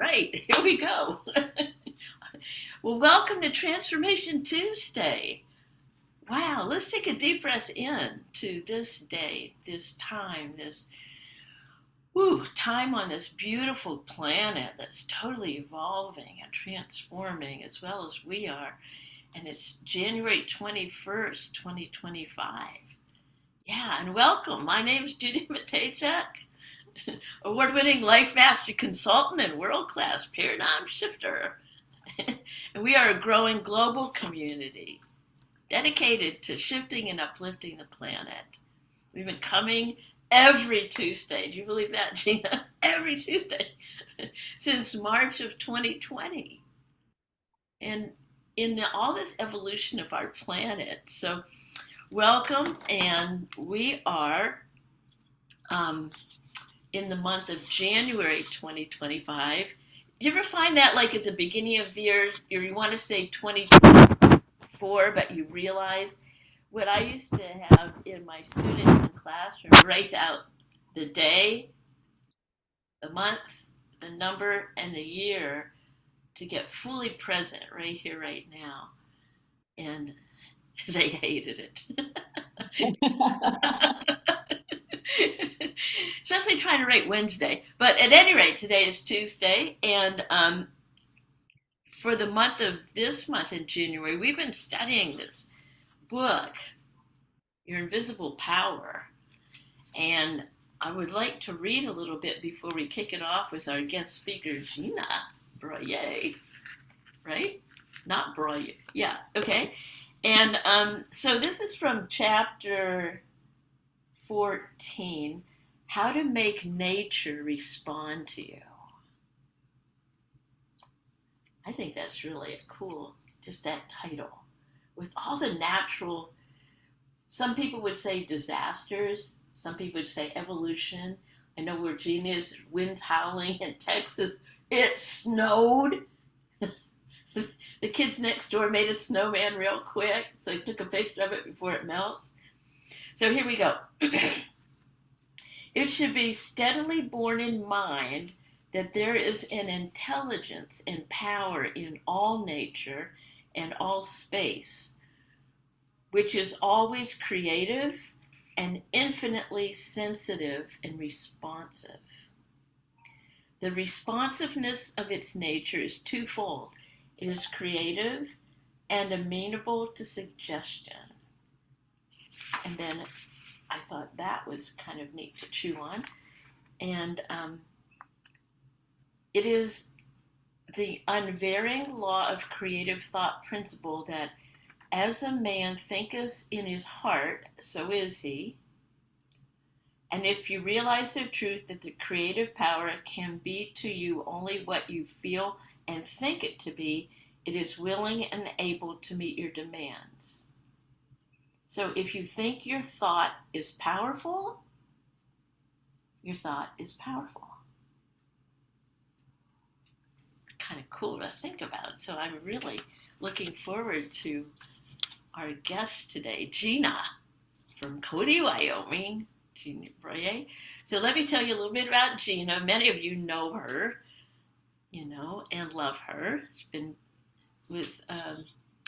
Right, here we go. Well, welcome to Transformation Tuesday. Wow, let's take a deep breath in to this day, this time, this time on this beautiful planet that's totally evolving and transforming as well as we are. And it's January 21st, 2025. Yeah, and welcome. My name's Gina Brollier, award-winning life master consultant and world-class paradigm shifter. And we are a growing global community dedicated to shifting and uplifting the planet. We've been coming every Tuesday. Do you believe that, Gina? Every Tuesday since March of 2020. And in all this evolution of our planet. So welcome. And we are in the month of January 2025. Do you ever find that like at the beginning of the year, you want to say 2024, but you realize what I used to have in my students in classroom, write out the day, the month, the number, and the year to get fully present right here, right now. And they hated it. Especially trying to write Wednesday. But at any rate, today is Tuesday. And for the month of this month in January, we've been studying this book, Your Invisible Power. And I would like to read a little bit before we kick it off with our guest speaker, Gina Brollier. Right? Not Brollier. Yeah, okay. And so this is from chapter 14, How to Make Nature Respond to You. I think that's really cool, just that title. With all the natural, some people would say disasters, some people would say evolution. I know where Gina is, winds howling in Texas. It snowed. The kids next door made a snowman real quick, so I took a picture of it before it melts. So here we go. It should be steadily borne in mind that there is an intelligence and power in all nature and all space, which is always creative and infinitely sensitive and responsive. The responsiveness of its nature is twofold. It is creative and amenable to suggestion. And then I thought that was kind of neat to chew on. And it is the unvarying law of creative thought principle that as a man thinketh in his heart, so is he. And if you realize the truth that the creative power can be to you only what you feel and think it to be, it is willing and able to meet your demands. So if you think your thought is powerful, your thought is powerful. Kind of cool to think about. So I'm really looking forward to our guest today, Gina from Cody, Wyoming, Gina Brollier. So let me tell you a little bit about Gina. Many of you know her, and love her. She's been with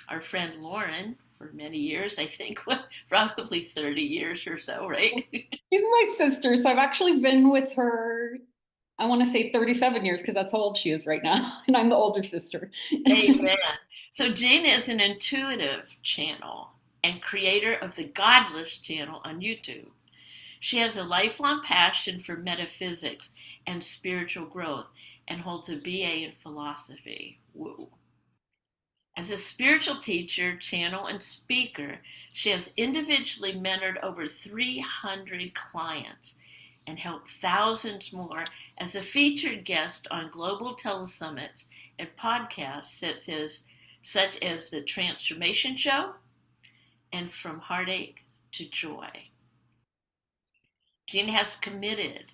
our friend Lauren for many years, I think, probably 30 years or so, right? She's my sister, so I've actually been with her, I want to say 37 years because that's how old she is right now, and I'm the older sister. Amen. So Gina is an intuitive channel and creator of the Godless channel on YouTube. She has a lifelong passion for metaphysics and spiritual growth and holds a BA in philosophy. Woo. As a spiritual teacher, channel, and speaker, she has individually mentored over 300 clients and helped thousands more as a featured guest on global telesummits and podcasts such as The Transformation Show and From Heartache to Joy. Gina has committed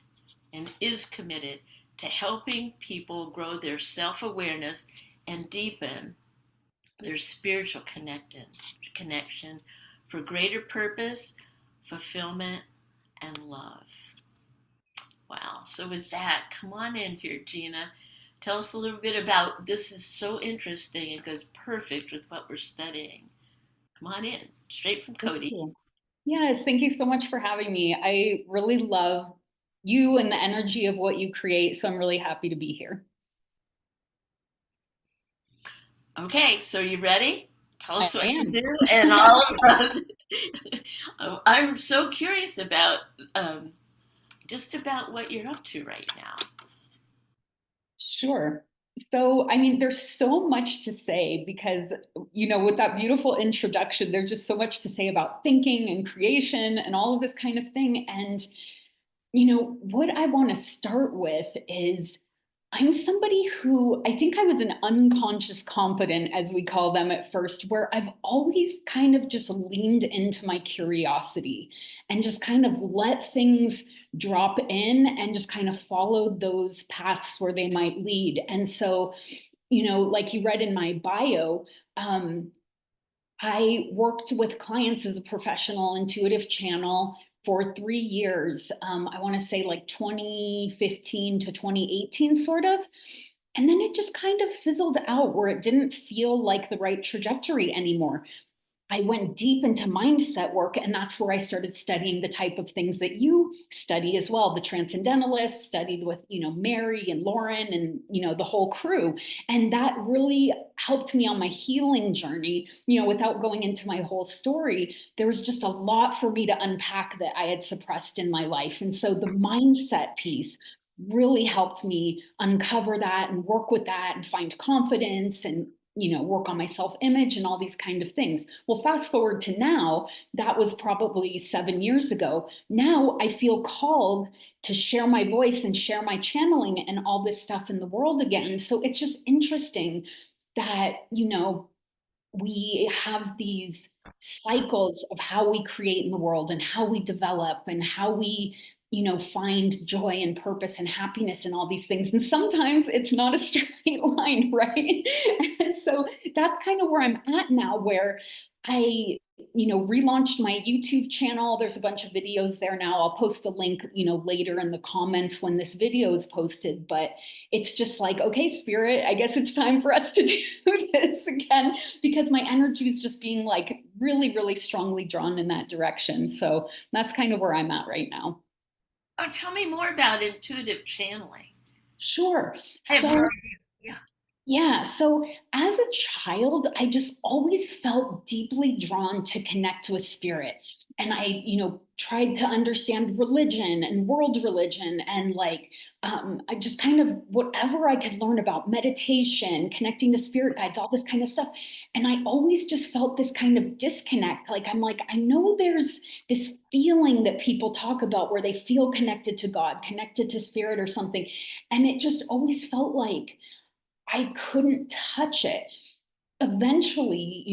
and is committed to helping people grow their self-awareness and deepen their spiritual connection for greater purpose, fulfillment, and love. Wow. So with that, come on in here, Gina. Tell us a little bit about this. Is so interesting and goes perfect with what we're studying. Come on in, straight from Thank Cody. you. Yes, thank you so much for having me. I really love you and the energy of what you create, so I'm really happy to be here. Okay, so you ready? Tell I us what you am. do and all about it. I'm so curious about just about what you're up to right now. Sure. So, I mean, there's so much to say because, with that beautiful introduction, there's just so much to say about thinking and creation and all of this kind of thing. And what I want to start with is I'm somebody who I think I was an unconscious competent, as we call them at first, where I've always kind of just leaned into my curiosity and just kind of let things drop in and just kind of followed those paths where they might lead. And so, like you read in my bio, I worked with clients as a professional intuitive channel for 3 years. I want to say like 2015 to 2018, sort of. And then it just kind of fizzled out where it didn't feel like the right trajectory anymore. I went deep into mindset work, and that's where I started studying the type of things that you study as well. The transcendentalists studied with, Mary and Lauren and, the whole crew. And that really helped me on my healing journey. Without going into my whole story, there was just a lot for me to unpack that I had suppressed in my life. And so the mindset piece really helped me uncover that and work with that and find confidence and work on my self image and all these kind of things. Well, fast forward to now, that was probably 7 years ago. Now I feel called to share my voice and share my channeling and all this stuff in the world again. So it's just interesting that, we have these cycles of how we create in the world and how we develop and how we find joy and purpose and happiness and all these things, and sometimes it's not a straight line, right? And so that's kind of where I'm at now, where I relaunched my YouTube channel. There's a bunch of videos there now. I'll post a link later in the comments when this video is posted, but it's just like, okay, spirit, I guess it's time for us to do this again, because my energy is just being like really, really strongly drawn in that direction. So that's kind of where I'm at right now. Oh, tell me more about intuitive channeling. Sure. I have no So idea. yeah. So as a child, I just always felt deeply drawn to connect with spirit. And I, tried to understand religion and world religion and like, I just kind of whatever I could learn about meditation, connecting to spirit guides, all this kind of stuff. And I always just felt this kind of disconnect. Like, I'm like, I know there's this feeling that people talk about where they feel connected to God, connected to spirit or something. And it just always felt like, I couldn't touch it. Eventually,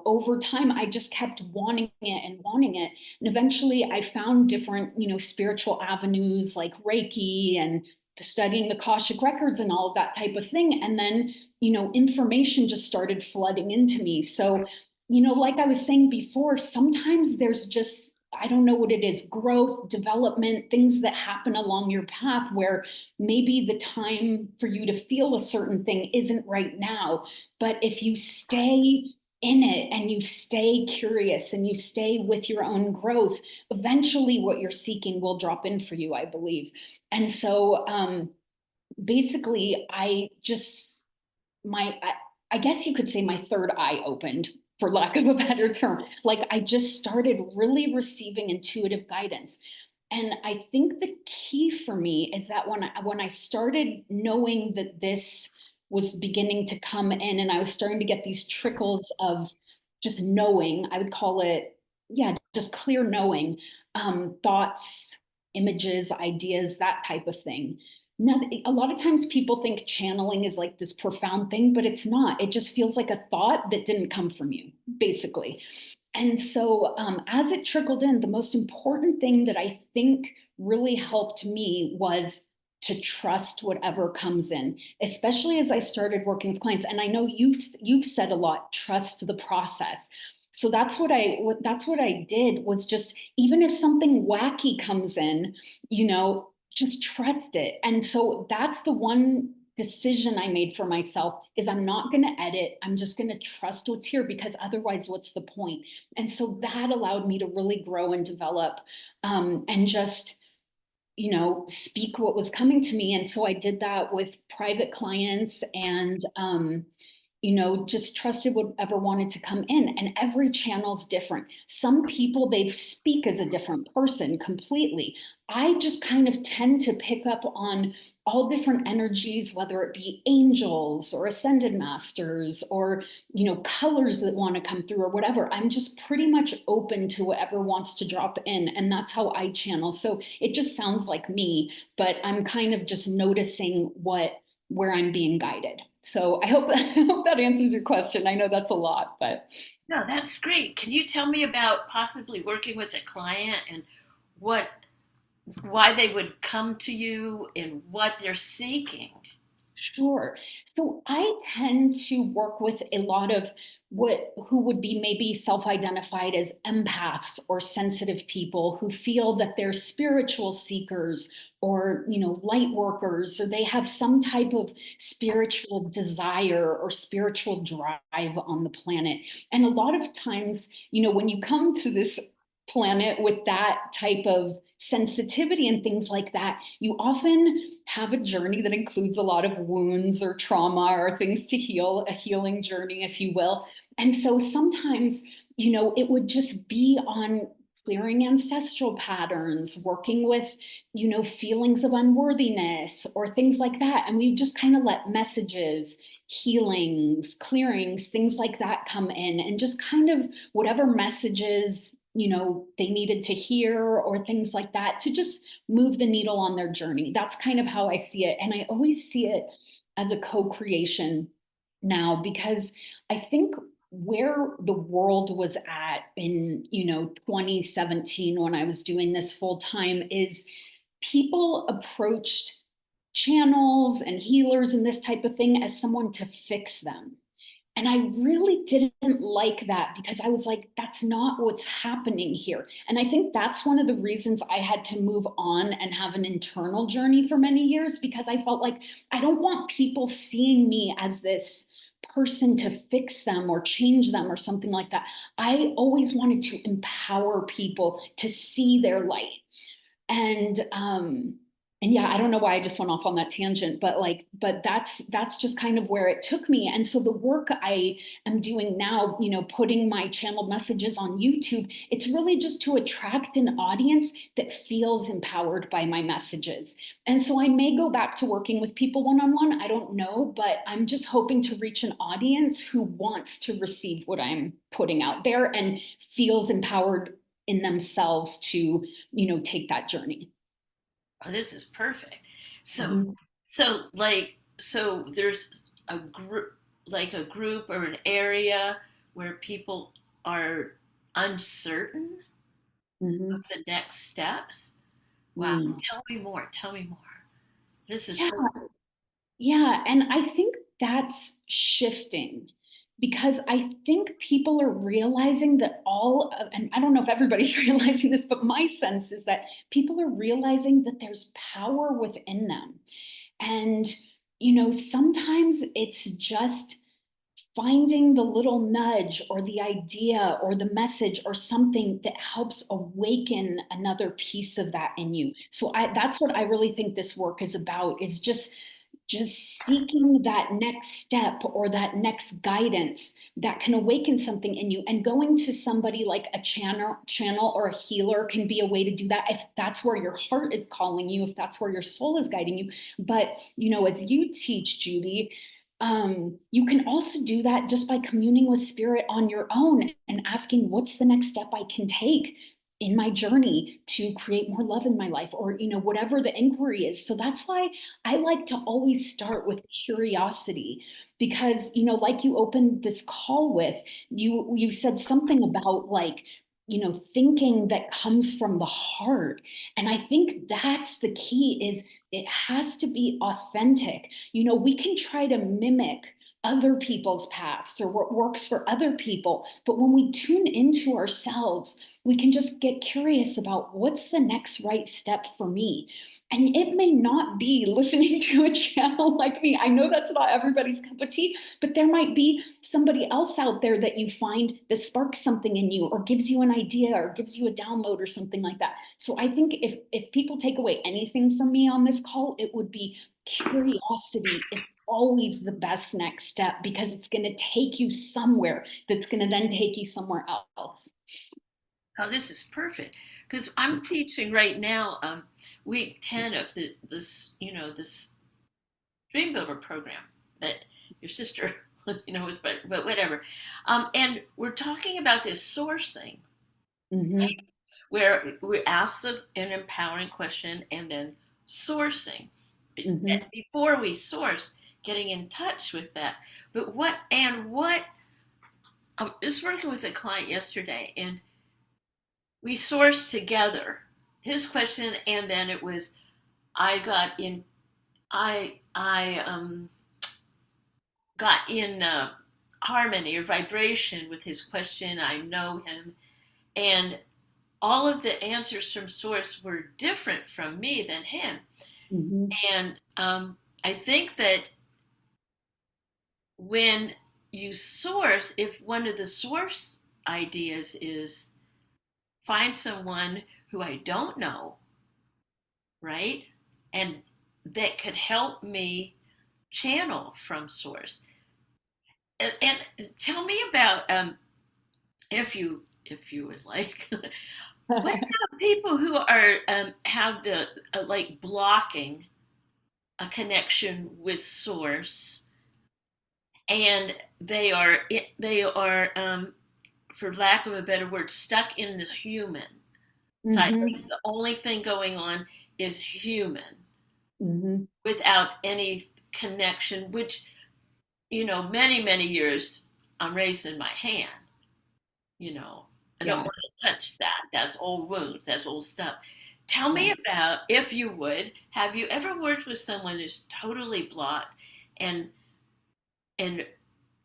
over time, I just kept wanting it and wanting it. And eventually, I found different, spiritual avenues like Reiki and studying the Akashic records and all of that type of thing. And then, information just started flooding into me. So, like I was saying before, sometimes there's just, I don't know what it is, growth, development, things that happen along your path where maybe the time for you to feel a certain thing isn't right now. But if you stay in it and you stay curious and you stay with your own growth, eventually what you're seeking will drop in for you, I believe. And so basically, I just, I guess you could say my third eye opened, for lack of a better term. Like I just started really receiving intuitive guidance. And I think the key for me is that when I started knowing that this was beginning to come in and I was starting to get these trickles of just knowing, I would call it, yeah, just clear knowing, thoughts, images, ideas, that type of thing. Now, a lot of times people think channeling is like this profound thing, but it's not. It just feels like a thought that didn't come from you, basically. And so, as it trickled in, the most important thing that I think really helped me was to trust whatever comes in, especially as I started working with clients. And I know you've said a lot, trust the process. So that's what I did, was just, even if something wacky comes in, just trust it. And so that's the one decision I made for myself is I'm not going to edit. I'm just going to trust what's here, because otherwise, what's the point? And so that allowed me to really grow and develop, and just, speak what was coming to me. And so I did that with private clients, and just trusted whatever wanted to come in. And every channel's different. Some people, they speak as a different person completely. I just kind of tend to pick up on all different energies, whether it be angels or ascended masters or, colors that want to come through or whatever. I'm just pretty much open to whatever wants to drop in. And that's how I channel. So it just sounds like me, but I'm kind of just noticing where I'm being guided. So I hope that answers your question. I know that's a lot, but No, that's great. Can you tell me about possibly working with a client and what why they would come to you and what they're seeking? sure. So I tend to work with a lot of what who would be maybe self-identified as empaths or sensitive people who feel that they're spiritual seekers, or, light workers, or they have some type of spiritual desire or spiritual drive on the planet. And a lot of times, when you come to this planet with that type of sensitivity and things like that, you often have a journey that includes a lot of wounds or trauma or things to heal, a healing journey, if you will. And so sometimes, it would just be on clearing ancestral patterns, working with, feelings of unworthiness or things like that. And we just kind of let messages, healings, clearings, things like that come in, and just kind of whatever messages, they needed to hear or things like that, to just move the needle on their journey. That's kind of how I see it. And I always see it as a co-creation now, because I think where the world was at in, 2017, when I was doing this full time, is people approached channels and healers and this type of thing as someone to fix them. And I really didn't like that, because I was like, that's not what's happening here. And I think that's one of the reasons I had to move on and have an internal journey for many years, because I felt like I don't want people seeing me as this person to fix them or change them or something like that. I always wanted to empower people to see their light. And yeah, I don't know why I just went off on that tangent, but that's just kind of where it took me. And so the work I am doing now, putting my channeled messages on YouTube, it's really just to attract an audience that feels empowered by my messages. And so I may go back to working with people one-on-one, I don't know, but I'm just hoping to reach an audience who wants to receive what I'm putting out there and feels empowered in themselves to, take that journey. Oh, this is perfect. So, Mhm. so there's a group, like a group or an area where people are uncertain of Mhm. the next steps. Wow, Mm. tell me more. Tell me more. This is Yeah, so. yeah, and I think that's shifting, because I think people are realizing that and I don't know if everybody's realizing this, but my sense is that people are realizing that there's power within them. And, sometimes it's just finding the little nudge or the idea or the message or something that helps awaken another piece of that in you. So that's what I really think this work is about, is just seeking that next step or that next guidance that can awaken something in you. And going to somebody like a channel or a healer can be a way to do that, if that's where your heart is calling you, if that's where your soul is guiding you. But, as you teach, Judy, you can also do that just by communing with spirit on your own and asking, what's the next step I can take in my journey to create more love in my life, or, whatever the inquiry is. So that's why I like to always start with curiosity, because, like you opened this call with, you said something about, like, thinking that comes from the heart. And I think that's the key, is it has to be authentic. We can try to mimic other people's paths or what works for other people, but when we tune into ourselves, we can just get curious about what's the next right step for me. And it may not be listening to a channel like me. I know that's not everybody's cup of tea, but there might be somebody else out there that you find that sparks something in you or gives you an idea or gives you a download or something like that. So I think if people take away anything from me on this call, it would be curiosity. It's always the best next step because it's going to take you somewhere that's going to then take you somewwer else. Oh, this is perfect because I'm teaching right now, week 10 of this Dream Builder program that your sister, was, but whatever. And we're talking about this sourcing, Mm-hmm. where we ask an empowering question and then sourcing. Mm-hmm. Before we source, getting in touch with that. But what, I was working with a client yesterday and we sourced together his question and then it was, I got in, I got in harmony or vibration with his question. I know him. And all of the answers from source were different from me than him. Mm-hmm. And I think that when you source, if one of the source ideas is find someone who I don't know, right? And that could help me channel from source. And tell me about if you would like, what about people who are have the like blocking a connection with source, and they are for lack of a better word stuck in the human side. Mm-hmm. Like the only thing going on is human Mm-hmm. without any connection, which many many years I'm raising my hand. you know, I don't Yeah. want to touch that. That's old wounds. That's old stuff. Tell Yeah. me about, if you would, have you ever worked with someone who's totally blocked and and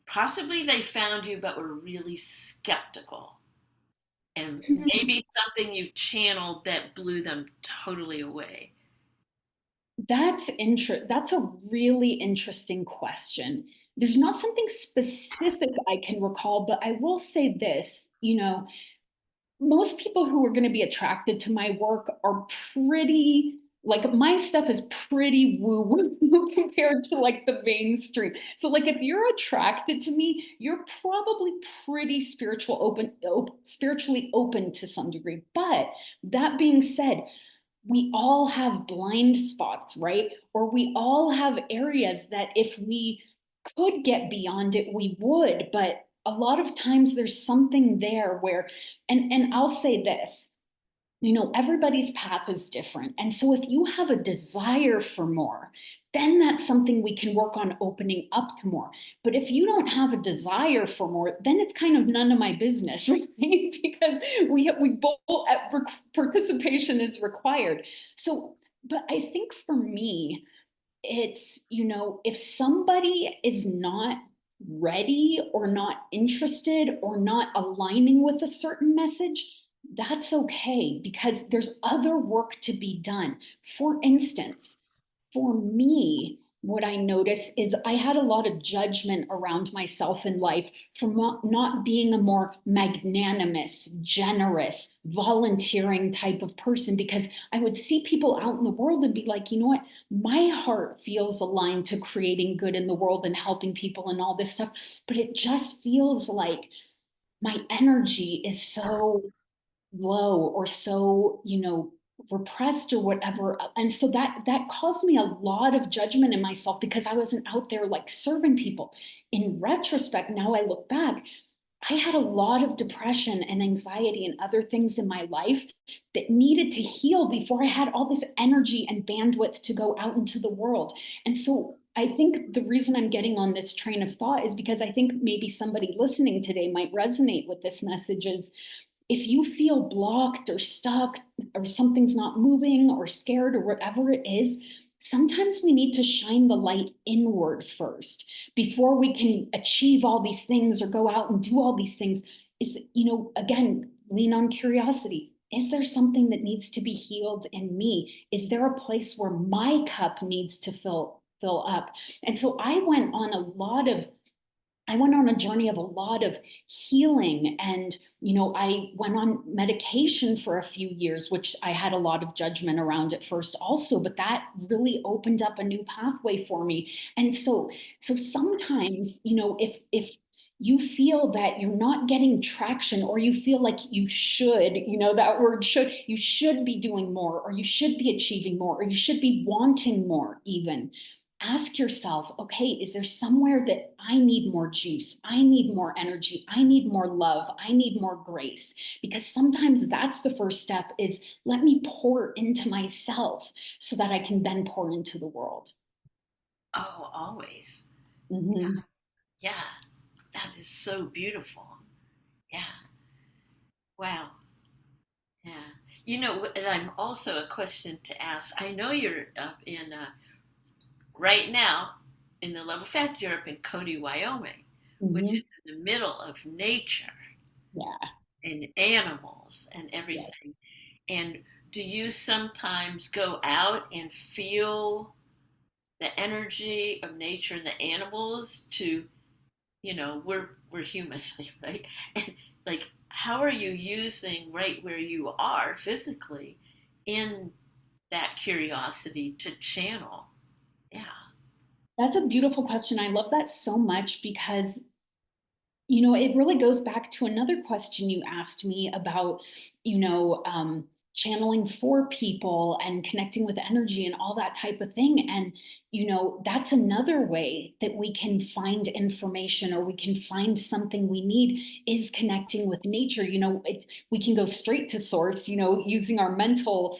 possibly they found you but were really skeptical and Hmm. maybe something you channeled that blew them totally away? That's a really interesting question. There's not something specific I can recall, but I will say this, most people who are going to be attracted to my work are pretty like my stuff is pretty woo woo compared to like the mainstream. So like if you're attracted to me, you're probably pretty spiritually open to some degree. But that being said, we all have blind spots, right? Or we all have areas that if we could get beyond it, we would. But a lot of times there's something there where, and I'll say this, everybody's path is different. And so if you have a desire for more, then that's something we can work on opening up to more. But if you don't have a desire for more, then it's kind of none of my business, right? Because we both participation is required. So, but I think for me, it's, if somebody is not ready or not interested or not aligning with a certain message, that's okay because there's other work to be done. For instance, for me, what I notice is I had a lot of judgment around myself in life from not being a more magnanimous, generous, volunteering type of person because I would see people out in the world and be like, you know what? My heart feels aligned to creating good in the world and helping people and all this stuff. But it just feels like my energy is so low or so repressed or whatever, and so that caused me a lot of judgment in myself because I wasn't out there like serving people. In retrospect, now I look back, I had a lot of depression and anxiety and other things in my life that needed to heal before I had all this energy and bandwidth to go out into the world. And so I think the reason I'm getting on this train of thought is because I think maybe somebody listening today might resonate with this message is if you feel blocked or stuck or something's not moving or scared or whatever it is, sometimes we need to shine the light inward first before we can achieve all these things or go out and do all these things. Is, again, lean on curiosity. is there something that needs to be healed in me? Is there a place where my cup needs to fill up? And so I went on a journey of a lot of healing. And, I went on medication for a few years, which I had a lot of judgment around at first also, but that really opened up a new pathway for me. And so sometimes, if you feel that you're not getting traction, or you feel like you should, that word should, you should be doing more, or you should be achieving more, or you should be wanting more even, ask yourself, okay, is there somewhere that I need more juice? I need more energy. I need more love. I need more grace. Because sometimes that's the first step, is let me pour into myself so that I can then pour into the world. Oh, always. Mhm. Yeah, that is so beautiful. Yeah. Wow. Yeah. And I'm also a question to ask. I know you're up in right now in the level fact you're up in Cody, Wyoming, which Mhm. is in the middle of nature Yeah. and animals and Yeah. everything. And do you sometimes go out and feel the energy of nature and the animals to, we're humans, right? And like, how are you using right where you are physically in that curiosity to channel? Yeah. That's a beautiful question. I love that so much because it really goes back to another question you asked me about, channeling for people and connecting with energy and all that type of thing. And, that's another way that we can find information, or we can find something we need, is connecting with nature. We can go straight to source, using our mental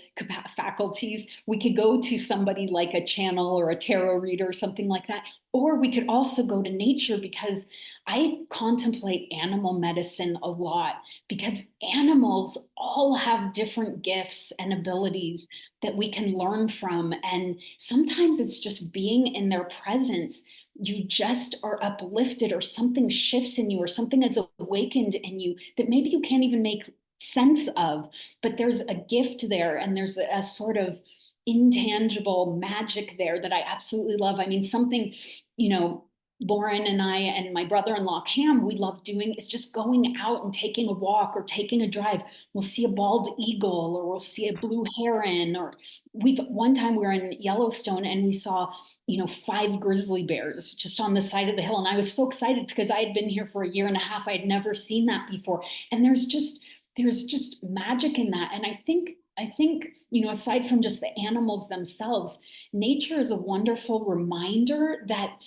faculties. We could go to somebody like a channel or a tarot reader or something like that. Or we could also go to nature, because I contemplate animal medicine a lot, because animals all have different gifts and abilities that we can learn from. And sometimes it's just being in their presence. You just are uplifted, or something shifts in you, or something is awakened in you that maybe you can't even make sense of. But there's a gift there, and there's a sort of intangible magic there that I absolutely love. I mean, something, you know, Lauren and I and my brother-in-law Cam, we love doing, is just going out and taking a walk or taking a drive. We'll see a bald eagle, or we'll see a blue heron, or one time we were in Yellowstone and we saw, 5 grizzly bears just on the side of the hill. And I was so excited because I had been here for a year and a half. I had never seen that before. And there's just magic in that. And I think, aside from just the animals themselves, nature is a wonderful reminder that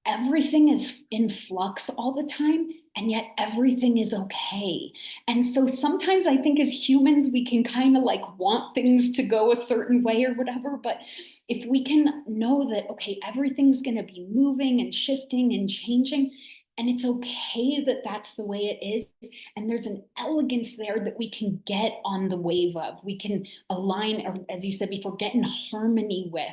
everything is in flux all the time, and yet everything is okay. And so sometimes I think as humans we can kind of like want things to go a certain way or whatever, but if we can know that, okay, everything's going to be moving and shifting and changing, and it's okay that that's the way it is, and there's an elegance there that we can get on the wave of, we can align, or as you said before, get in harmony with.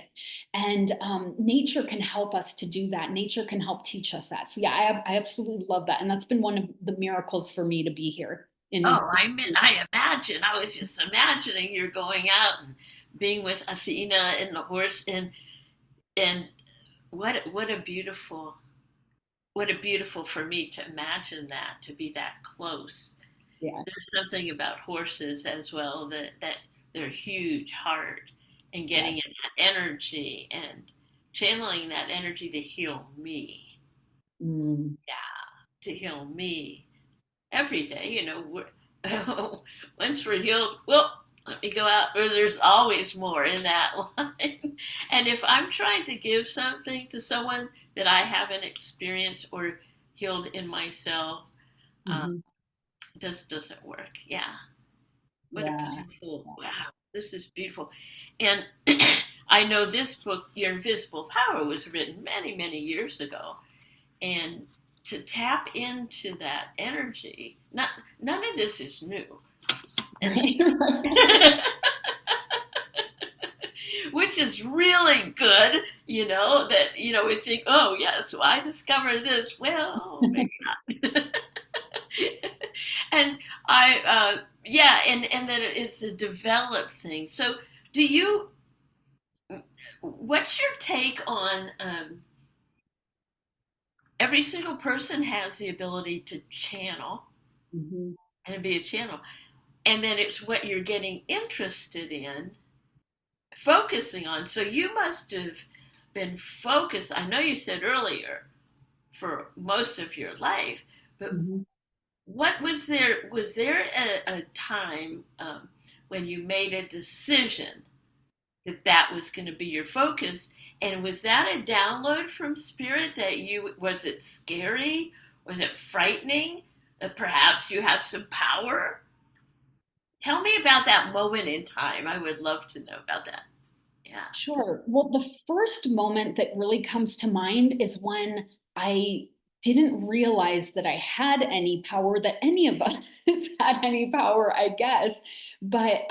And nature can help us to do that. Nature can help teach us that. So yeah, I absolutely love that. And that's been one of the miracles for me to be here in. Oh, I imagine. I was just imagining you're going out and being with Athena and the horse, and what a beautiful, for me to imagine that, to be that close. Yeah. There's something about horses as well, that they're huge heart, and getting Yes. in that energy and channeling that energy to heal me. Mm. Yeah, to heal me every day. Once we're healed, well, let me go out. Or there's always more in that line. And if I'm trying to give something to someone that I haven't experienced or healed in myself, um, Mhm. just doesn't work. Yeah. What a Yeah. beautiful, wow, this is beautiful. And I know this book, Your Invisible Power, was written many, many years ago. And to tap into that energy, none of this is new. And Right. which is really good, that, we think, oh, yes, well, I discovered this. Well, maybe not. And I yeah, and that it's a developed thing. So, do you? What's your take on? Every single person has the ability to channel Mhm. and be a channel, and then it's what you're getting interested in, focusing on. So you must have been focused. I know you said earlier for most of your life, but Mhm. what was there? Was there a time when you made a decision that that was going to be your focus? And was that a download from spirit that you, was it scary? Was it frightening? That perhaps you have some power? Tell me about that moment in time. I would love to know about that. Yeah. Sure. Well, the first moment that really comes to mind is when I didn't realize that I had any power, that any of us had any power, I guess. But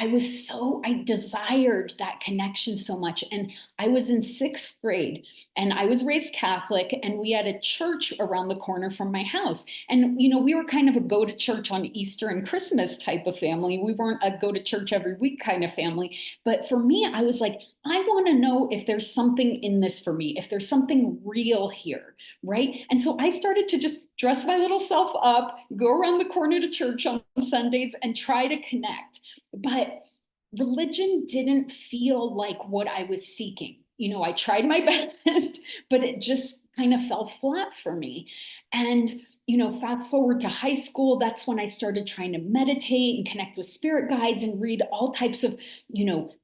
I desired that connection so much. And I was in sixth grade and I was raised Catholic, and we had a church around the corner from my house. And, we were kind of a go to church on Easter and Christmas type of family. We weren't a go to church every week kind of family. But for me, I was like, I want to know if there's something in this for me, if there's something real here, right? And so I started to just dress my little self up, go around the corner to church on Sundays and try to connect. But religion didn't feel like what I was seeking. I tried my best, but it just kind of fell flat for me. And, fast forward to high school, that's when I started trying to meditate and connect with spirit guides and read all types of,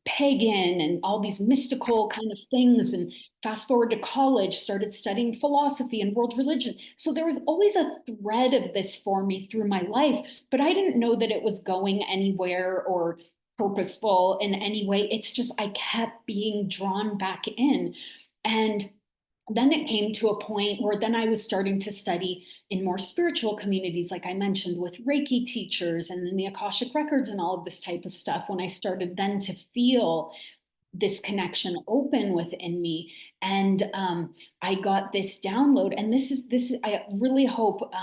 pagan and all these mystical kind of things. And fast forward to college, started studying philosophy and world religion. So there was always a thread of this for me through my life, but I didn't know that it was going anywhere or purposeful in any way. It's just I kept being drawn back in. And then it came to a point where then I was starting to study in more spiritual communities, like I mentioned, with Reiki teachers and then the Akashic records and all of this type of stuff. When I started then to feel this connection open within me, and I got this download, and this I really hope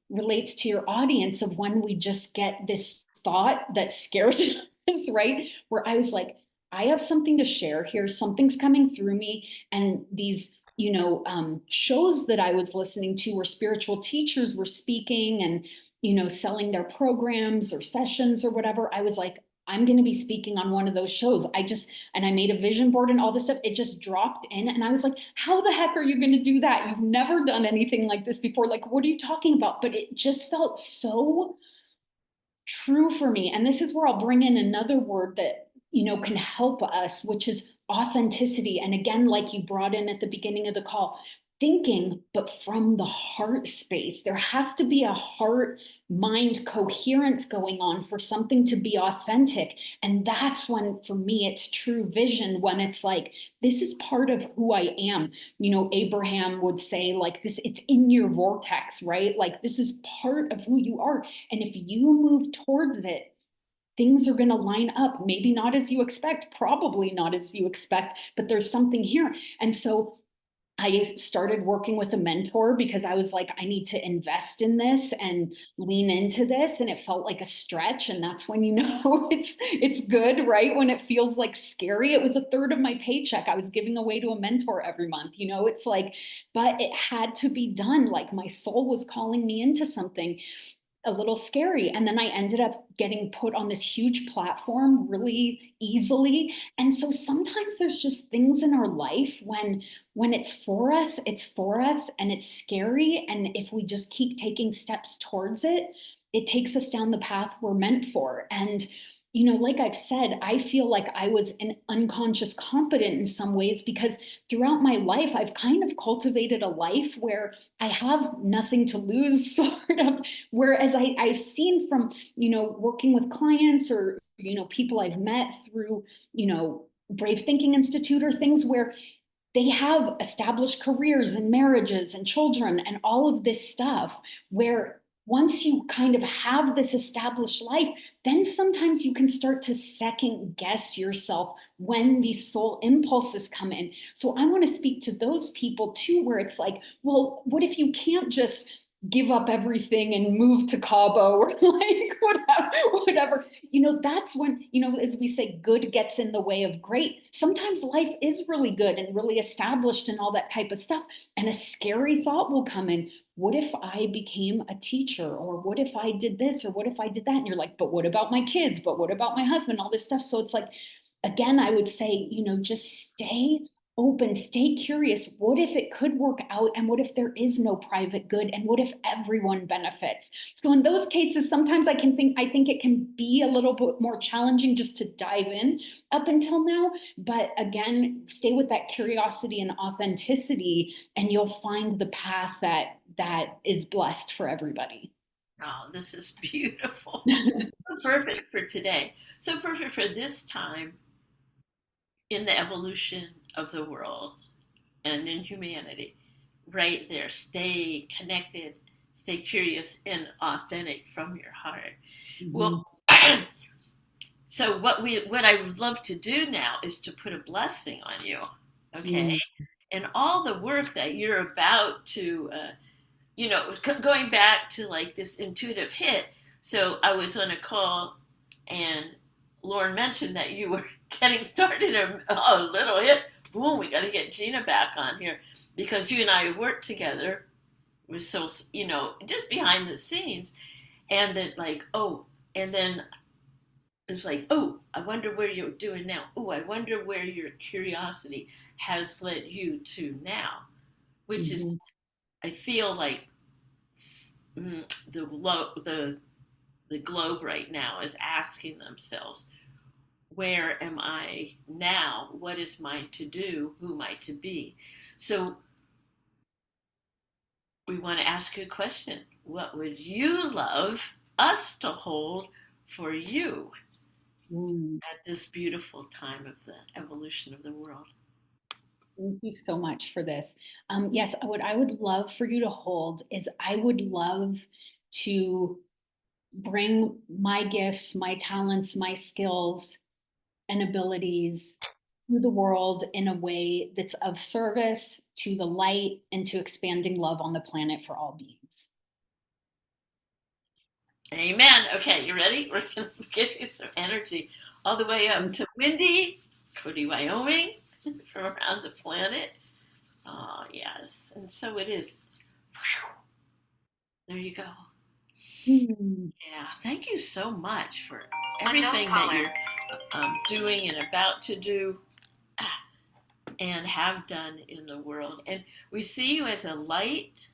relates to your audience, of when we just get this thought that scares us, right? Where I was like, I have something to share here, something's coming through me. And these shows that I was listening to where spiritual teachers were speaking and selling their programs or sessions or whatever, I was like, I'm going to be speaking on one of those shows. And I made a vision board and all this stuff. It just dropped in. And I was like, how the heck are you going to do that? You've never done anything like this before. Like, what are you talking about? But it just felt so true for me. And this is where I'll bring in another word that, can help us, which is authenticity. And again, like you brought in at the beginning of the call, thinking, but from the heart space. There has to be a heart mind coherence going on for something to be authentic. And that's when, for me, it's true vision, when it's like, this is part of who I am. Abraham would say, like, this, it's in your vortex, right? Like, this is part of who you are. And if you move towards it, things are going to line up. Maybe not as you expect, probably not as you expect, but there's something here. And so I started working with a mentor because I was like, I need to invest in this and lean into this. And it felt like a stretch. And that's when it's good, right? When it feels like scary. It was a third of my paycheck I was giving away to a mentor every month. It's like, but it had to be done. Like my soul was calling me into something a little scary. And then I ended up getting put on this huge platform really easily. And so sometimes there's just things in our life when it's for us and it's scary. And if we just keep taking steps towards it, it takes us down the path we're meant for. And like I've said, I feel like I was an unconscious competent in some ways because throughout my life, I've kind of cultivated a life where I have nothing to lose, sort of. Whereas I've seen from, working with clients or, people I've met through, Brave Thinking Institute or things where they have established careers and marriages and children and all of this stuff, where once you kind of have this established life, then sometimes you can start to second guess yourself when these soul impulses come in. So I want to speak to those people too, where it's like, well, what if you can't just give up everything and move to Cabo or like whatever. That's when, as we say, good gets in the way of great. Sometimes life is really good and really established and all that type of stuff. And a scary thought will come in. What if I became a teacher? Or what if I did this? Or what if I did that? And you're like, but what about my kids? But what about my husband? All this stuff. So it's like, again, I would say, just stay open, stay curious. What if it could work out? And what if there is no private good? And what if everyone benefits? So in those cases, sometimes I think it can be a little bit more challenging just to dive in up until now. But again, stay with that curiosity and authenticity, and you'll find the path that is blessed for everybody. Oh, this is beautiful. So perfect for today. So perfect for this time in the evolution of the world and in humanity. Right there. Stay connected, stay curious and authentic from your heart. Mhm. Well, so what I would love to do now is to put a blessing on you, okay? Mm. And all the work that you're about to, going back to like this intuitive hit. So I was on a call, and Lauren mentioned that you were getting started a little hit. Boom, we got to get Gina back on here because you and I worked together. It was so, just behind the scenes. And then, like, oh, and then it's like, oh, I wonder where you're doing now. Oh, I wonder where your curiosity has led you to now, which is, Mhm. I feel like the globe right now is asking themselves, where am I now? What is mine to do? Who am I to be? So we want to ask you a question. What would you love us to hold for you Mm. at this beautiful time of the evolution of the world? Thank you so much for this. Yes, what I would love for you to hold is I would love to bring my gifts, my talents, my skills, and abilities to the world in a way that's of service to the light and to expanding love on the planet for all beings. Amen. Okay, you ready? We're going to give you some energy all the way up to Windy, Cody, Wyoming, from around the planet. Oh, yes. And so it is. There you go. Mm. Yeah, thank you so much for everything that you're doing and about to do and have done in the world. And we see you as a light,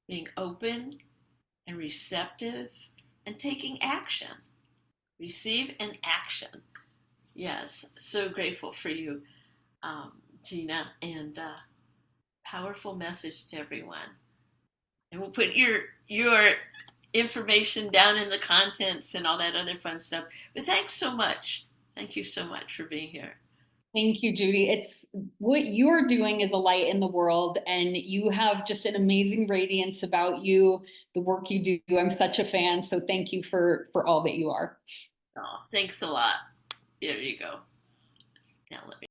being open and receptive and taking action. Receive and action. Yes, so grateful for you, um, Gina, and powerful message to everyone. And we'll put your information down in the contents and all that other fun stuff. But thanks so much. Thank you so much for being here. Thank you, Judy. It's what you're doing is a light in the world, and you have just an amazing radiance about you, the work you do. I'm such a fan. So thank you for all that you are. Oh, thanks a lot. There you go. Now let me